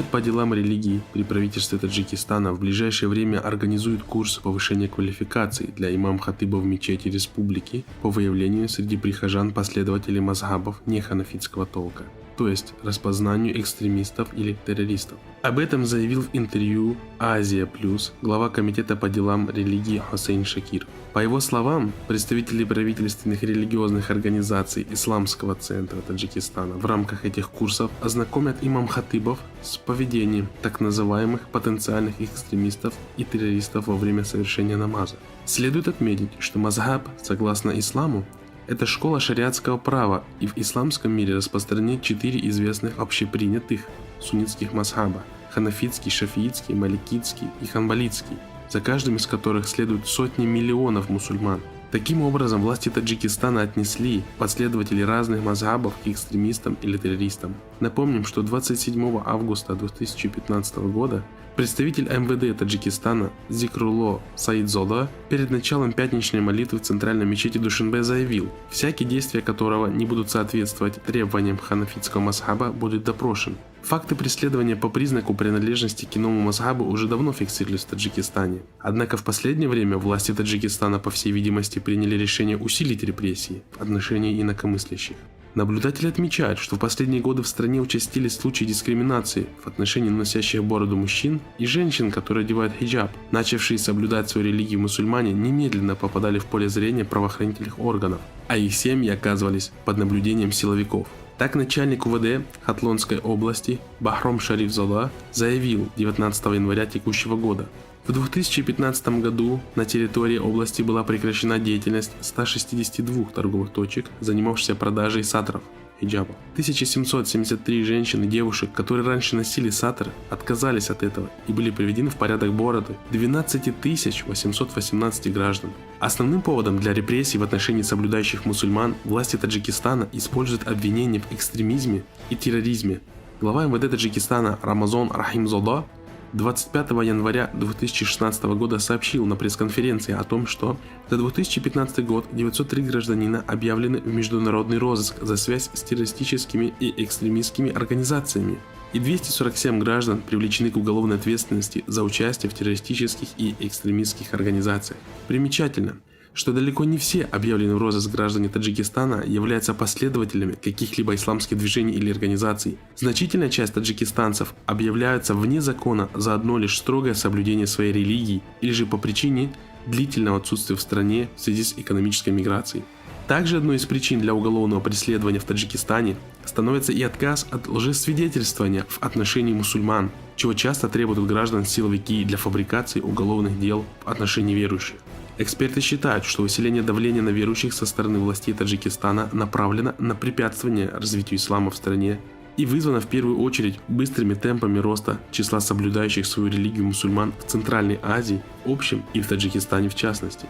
по делам религии при правительстве Таджикистана в ближайшее время организует курс повышения квалификации для имам-хатыбов мечети республики по выявлению среди прихожан последователей мазхабов неханафитского толка, то есть распознанию экстремистов или террористов. Об этом заявил в интервью Азия Плюс глава комитета по делам религии Хусейн Шакир. По его словам, представители правительственных религиозных организаций Исламского центра Таджикистана в рамках этих курсов ознакомят имам-хатыбов с поведением так называемых потенциальных экстремистов и террористов во время совершения намаза. Следует отметить, что мазхаб, согласно исламу, это школа шариатского права, и в исламском мире распространены 4 известных общепринятых суннитских мазхаба – ханафитский, шафиитский, маликитский и ханбалитский, за каждым из которых следуют сотни миллионов мусульман. Таким образом, власти Таджикистана отнесли последователей разных мазхабов к экстремистам или террористам. Напомним, что 27 августа 2015 года представитель МВД Таджикистана Зикрулло Саидзода перед началом пятничной молитвы в центральной мечети Душанбе заявил, всякие действия которого не будут соответствовать требованиям ханафитского мазхаба будет допрошен. Факты преследования по признаку принадлежности к иному мазхабу уже давно фиксировались в Таджикистане. Однако в последнее время власти Таджикистана, по всей видимости, приняли решение усилить репрессии в отношении инакомыслящих. Наблюдатели отмечают, что в последние годы в стране участились случаи дискриминации в отношении носящих бороду мужчин и женщин, которые одевают хиджаб. Начавшие соблюдать свою религию мусульмане немедленно попадали в поле зрения правоохранительных органов, а их семьи оказывались под наблюдением силовиков. Так, начальник УВД Хатлонской области Бахром Шарифзода заявил 19 января текущего года: в 2015 году на территории области была прекращена деятельность 162 торговых точек, занимавшихся продажей сатров хиджаба. 1773 женщин и девушек, которые раньше носили сатры, отказались от этого и были приведены в порядок бороды 12 818 граждан. Основным поводом для репрессий в отношении соблюдающих мусульман власти Таджикистана используют обвинения в экстремизме и терроризме. Глава МВД Таджикистана Рамазон Рахимзода 25 января 2016 года сообщил на пресс-конференции о том, что за 2015 год 903 гражданина объявлены в международный розыск за связь с террористическими и экстремистскими организациями, и 247 граждан привлечены к уголовной ответственности за участие в террористических и экстремистских организациях. Примечательно, что далеко не все объявленные в розыск граждане Таджикистана являются последователями каких-либо исламских движений или организаций. Значительная часть таджикистанцев объявляются вне закона за одно лишь строгое соблюдение своей религии или же по причине длительного отсутствия в стране в связи с экономической миграцией. Также одной из причин для уголовного преследования в Таджикистане становится и отказ от лжесвидетельствования в отношении мусульман, чего часто требуют граждан силовики для фабрикации уголовных дел в отношении верующих. Эксперты считают, что усиление давления на верующих со стороны властей Таджикистана направлено на препятствование развитию ислама в стране и вызвано в первую очередь быстрыми темпами роста числа соблюдающих свою религию мусульман в Центральной Азии в общем и в Таджикистане в частности.